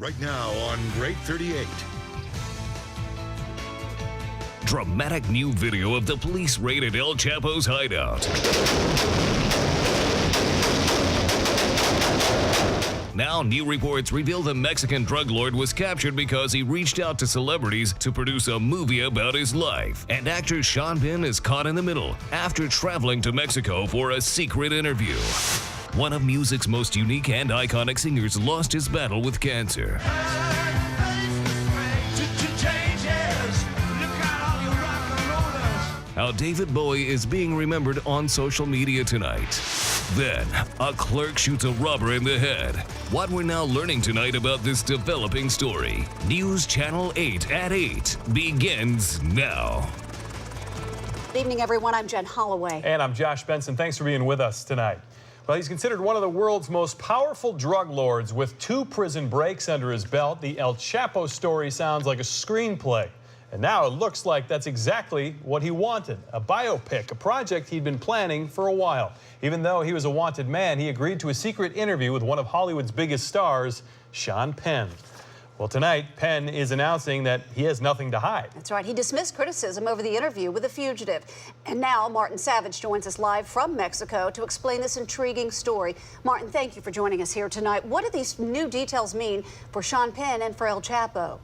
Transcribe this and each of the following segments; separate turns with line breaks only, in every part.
Right now on Great 38.
Dramatic new video of the police raid at El Chapo's hideout. Now, new reports reveal the Mexican drug lord was captured because he reached out to celebrities to produce a movie about his life. And actor Sean Penn is caught in the middle after traveling to Mexico for a secret interview. One of music's most unique and iconic singers lost his battle with cancer. How David Bowie is being remembered on social media tonight. Then, a clerk shoots a robber in the head. What we're now learning tonight about this developing story. News Channel 8 at 8 begins now.
Good evening, everyone. I'm Jen Holloway.
And I'm Josh Benson. Thanks for being with us tonight. Well, he's considered one of the world's most powerful drug lords with 2 prison breaks under his belt. The El Chapo story sounds like a screenplay. And now it looks like that's exactly what he wanted, a biopic, a project he'd been planning for a while. Even though he was a wanted man, he agreed to a secret interview with one of Hollywood's biggest stars, Sean Penn. Well, tonight, Penn is announcing that he has nothing to hide.
That's right. He dismissed criticism over the interview with the fugitive. And now Martin Savage joins us live from Mexico to explain this intriguing story. Martin, thank you for joining us here tonight. What do these new details mean for Sean Penn and for El Chapo?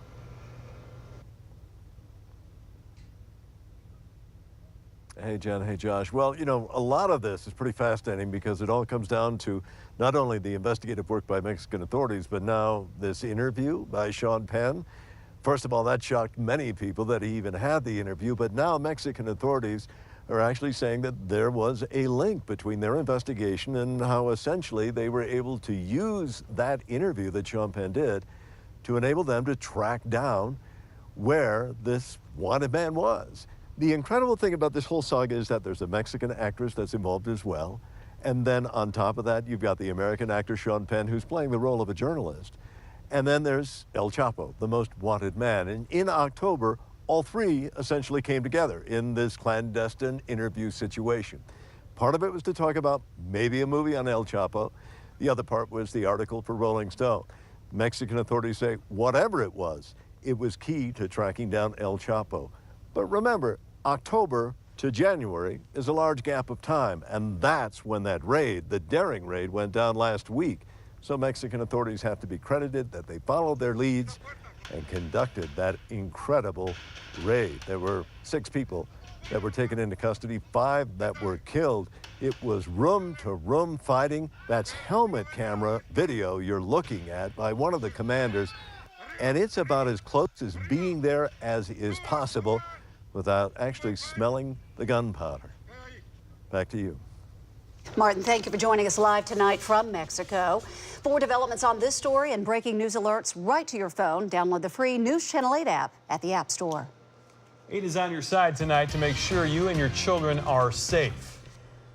Hey, Jen. Hey, Josh. Well, you know, a lot of this is pretty fascinating because it all comes down to not only the investigative work by Mexican authorities, but now this interview by Sean Penn. First of all, that shocked many people that he even had the interview, but now Mexican authorities are actually saying that there was a link between their investigation and how essentially they were able to use that interview that Sean Penn did to enable them to track down where this wanted man was. The incredible thing about this whole saga is that there's a Mexican actress that's involved as well. And then on top of that, you've got the American actor Sean Penn, who's playing the role of a journalist. And then there's El Chapo, the most wanted man. And in October, all 3 essentially came together in this clandestine interview situation. Part of it was to talk about maybe a movie on El Chapo. The other part was the article for Rolling Stone. Mexican authorities say whatever it was key to tracking down El Chapo. But remember, October to January is a large gap of time, and that's when that raid, the daring raid, went down last week. So Mexican authorities have to be credited that they followed their leads and conducted that incredible raid. There were 6 people that were taken into custody, 5 that were killed. It was room-to-room fighting. That's helmet camera video you're looking at by one of the commanders, and it's about as close as being there as is possible without actually smelling the gunpowder. Back to you.
Martin, thank you for joining us live tonight from Mexico. For developments on this story and breaking news alerts right to your phone, download the free News Channel 8 app at the App Store.
8 is on your side tonight to make sure you and your children are safe.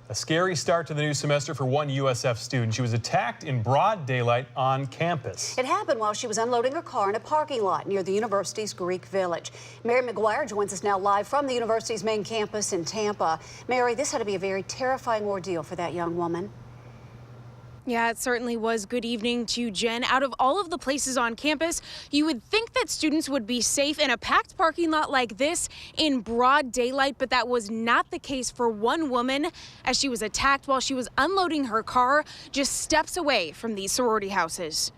A scary start to the new semester for one USF student. She was attacked in broad daylight on campus.
It happened while she was unloading her car in a parking lot near the university's Greek Village. Mary McGuire joins us now live from the university's main campus in Tampa. Mary, this had to be a very terrifying ordeal for that young woman.
Yeah, it certainly was. Good evening to you, Jen. Out of all of the places on campus, you would think that students would be safe in a packed parking lot like this in broad daylight, but that was not the case for one woman as she was attacked while she was unloading her car just steps away from these sorority houses.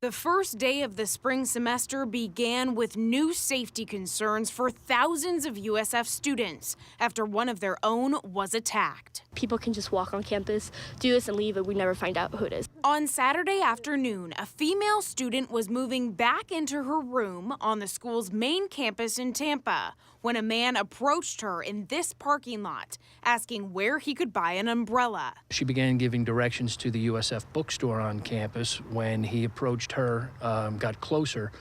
The first day of the spring semester began with new safety concerns for thousands of USF students after one of their own was attacked.
People can just walk on campus, do this and leave, and we never find out who it is.
On Saturday afternoon, a female student was moving back into her room on the school's main campus in Tampa when a man approached her in this parking lot, asking where he could buy an umbrella.
She began giving directions to the USF bookstore on campus. When he approached her, got closer,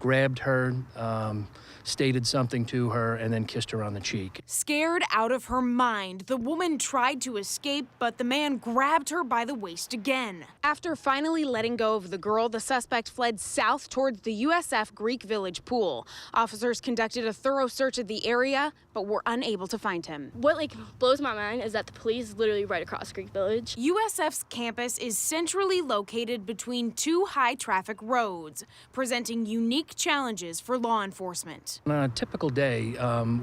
grabbed her, stated something to her, and then kissed her on the cheek.
Scared out of her mind, the woman tried to escape, but the man grabbed her by the waist again. After finally letting go of the girl, the suspect fled south towards the USF Greek Village pool. Officers conducted a thorough search of the area, but were unable to find him.
What blows my mind is that the police is literally right across Greek Village.
USF's campus is centrally located between two high-traffic roads, presenting unique challenges for law enforcement.
On a typical day,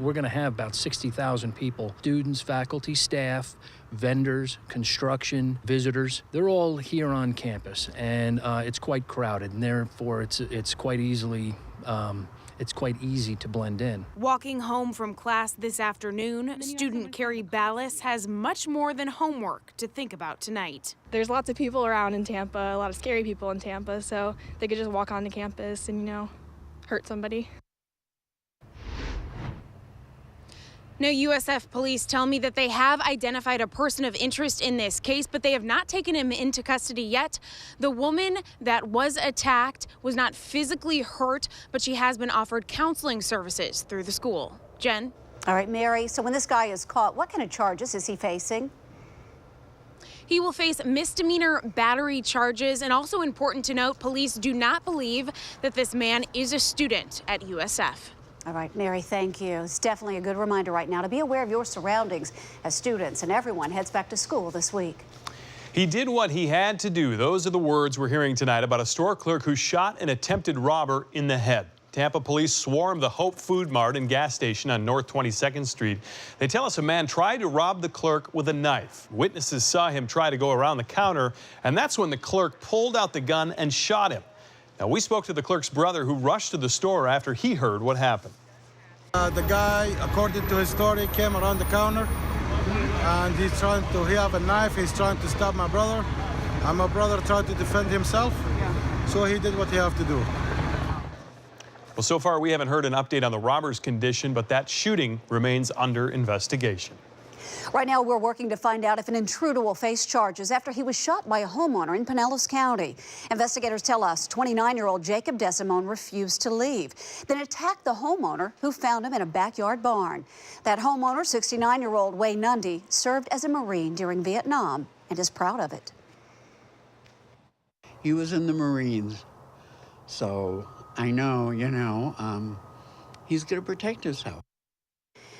we're going to have about 60,000 people, students, faculty, staff, vendors, construction, visitors. They're all here on campus, and it's quite crowded, and therefore it's quite easy to blend in.
Walking home from class this afternoon, student Carrie Ballas has much more than homework to think about tonight.
There's lots of people around in Tampa, a lot of scary people in Tampa, so they could just walk onto campus and, hurt somebody.
Now, USF police tell me that they have identified a person of interest in this case, but they have not taken him into custody yet. The woman that was attacked was not physically hurt, but she has been offered counseling services through the school. Jen?
All right, Mary, so when this guy is caught, what kind of charges is he facing?
He will face misdemeanor battery charges, and also important to note, police do not believe that this man is a student at USF.
All right, Mary, thank you. It's definitely a good reminder right now to be aware of your surroundings as students and everyone heads back to school this week.
He did what he had to do. Those are the words we're hearing tonight about a store clerk who shot an attempted robber in the head. Tampa police swarmed the Hope Food Mart and gas station on North 22nd Street. They tell us a man tried to rob the clerk with a knife. Witnesses saw him try to go around the counter, and that's when the clerk pulled out the gun and shot him. Now, we spoke to the clerk's brother who rushed to the store after he heard what happened.
The guy, according to his story, came around the counter and he have a knife. He's trying to stab my brother, and my brother tried to defend himself. So he did what he had to do.
Well, so far we haven't heard an update on the robber's condition, but that shooting remains under investigation.
Right now, we're working to find out if an intruder will face charges after he was shot by a homeowner in Pinellas County. Investigators tell us 29-year-old Jacob Desimone refused to leave, then attacked the homeowner who found him in a backyard barn. That homeowner, 69-year-old Wayne Nundy, served as a Marine during Vietnam and is proud of it.
He was in the Marines, so I know, he's going to protect himself.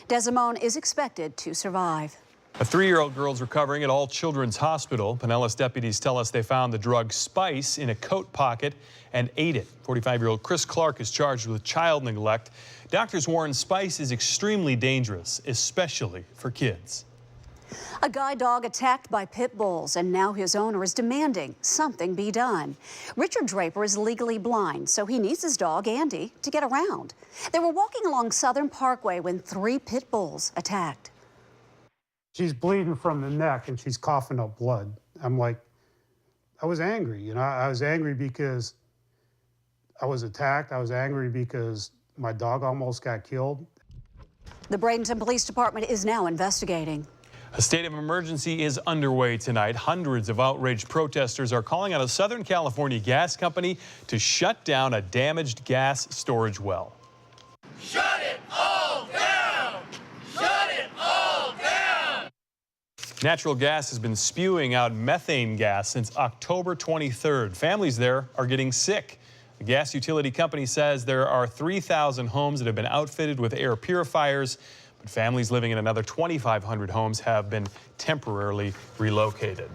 Desimone is expected to survive.
A 3-year-old girl's recovering at All Children's Hospital. Pinellas deputies tell us they found the drug spice in a coat pocket and ate it. 45-year-old Chris Clark is charged with child neglect. Doctors warn spice is extremely dangerous, especially for kids.
A guide dog attacked by pit bulls, and now his owner is demanding something be done. Richard Draper is legally blind, so he needs his dog, Andy, to get around. They were walking along Southern Parkway when 3 pit bulls attacked.
She's bleeding from the neck and she's coughing up blood. I'm like, I was angry. I was angry because I was attacked. I was angry because my dog almost got killed.
The Bradenton Police Department is now investigating.
A state of emergency is underway tonight. Hundreds of outraged protesters are calling on a Southern California gas company to shut down a damaged gas storage well.
Shut it all down! Shut it all down!
Natural gas has been spewing out methane gas since October 23rd. Families there are getting sick. The gas utility company says there are 3,000 homes that have been outfitted with air purifiers. But families living in another 2,500 homes have been temporarily relocated.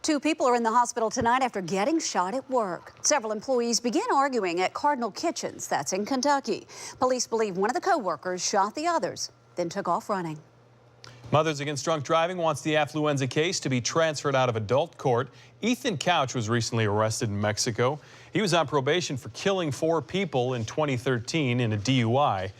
2 people are in the hospital tonight after getting shot at work. Several employees began arguing at Cardinal Kitchens, that's in Kentucky. Police believe one of the co-workers shot the others, then took off running.
Mothers Against Drunk Driving wants the Affluenza case to be transferred out of adult court. Ethan Couch was recently arrested in Mexico. He was on probation for killing 4 people in 2013 in a DUI.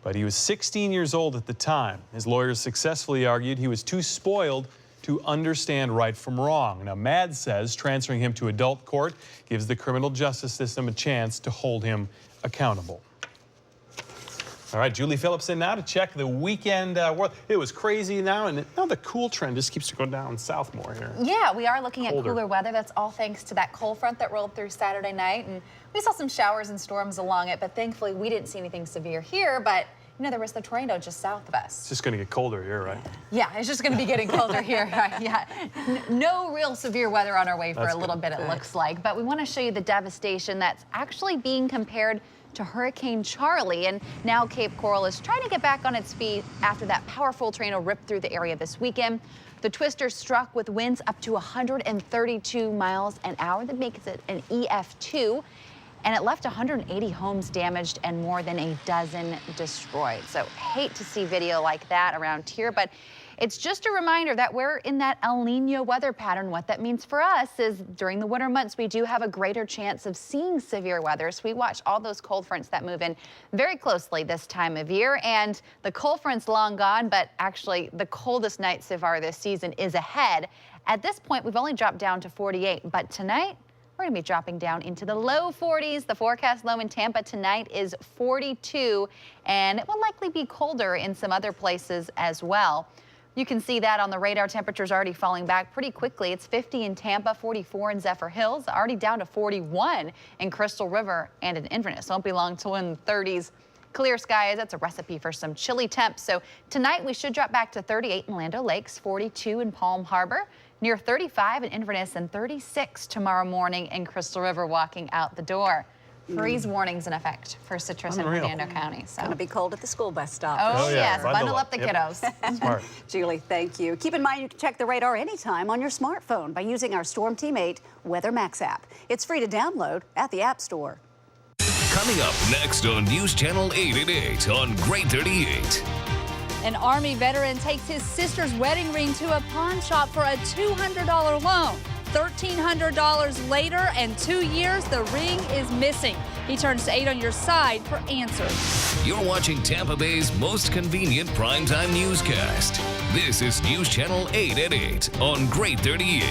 But he was 16 years old at the time. His lawyers successfully argued he was too spoiled to understand right from wrong. Now, MAD says transferring him to adult court gives the criminal justice system a chance to hold him accountable. All right, Julie Phillips in now to check the weekend world. It was crazy now, and now the cool trend just keeps going down south more here.
Yeah, we are looking
Colder.
at cooler weather. That's all thanks to that cold front that rolled through Saturday night, and we saw some showers and storms along it, but thankfully we didn't see anything severe here, but you know, there was the tornado just south of us.
It's just going to get colder here, right?
Yeah, it's just going to be getting colder here. Right? Yeah, no real severe weather on our way for
That's
a little
good.
bit, it looks like. But we want to show you the devastation that's actually being compared to Hurricane Charlie. And now Cape Coral is trying to get back on its feet after that powerful tornado ripped through the area this weekend. The twister struck with winds up to 132 miles an hour. That makes it an EF2. And it left 180 homes damaged and more than a dozen destroyed. So hate to see video like that around here, but it's just a reminder that we're in that El Nino weather pattern. What that means for us is during the winter months, we do have a greater chance of seeing severe weather. So we watch all those cold fronts that move in very closely this time of year. And the cold front's long gone, but actually the coldest night so far this season is ahead. At this point, we've only dropped down to 48, but tonight, we're going to be dropping down into the low 40s. The forecast low in Tampa tonight is 42, and it will likely be colder in some other places as well. You can see that on the radar. Temperatures already falling back pretty quickly. It's 50 in Tampa, 44 in Zephyr Hills, already down to 41 in Crystal River and in Inverness. Won't be long till in the 30s. Clear skies, that's a recipe for some chilly temps. So tonight we should drop back to 38 in Land O'Lakes, 42 in Palm Harbor, near 35 in Inverness, and 36 tomorrow morning in Crystal River walking out the door. Freeze warnings in effect for Citrus and Hernando County. So.
Going to be cold at the school bus stop.
Oh, yes. Bundle up the kiddos.
Smart.
Julie, thank you. Keep in mind you can check the radar anytime on your smartphone by using our Storm Team 8 Weather Max app. It's free to download at the App Store.
Coming up next on News Channel 8 at 8 on Great 38.
An Army veteran takes his sister's wedding ring to a pawn shop for a $200 loan. $1,300 later and 2 years, the ring is missing. He turns to 8 on your side for answers.
You're watching Tampa Bay's most convenient primetime newscast. This is News Channel 8 at 8 on Great 38.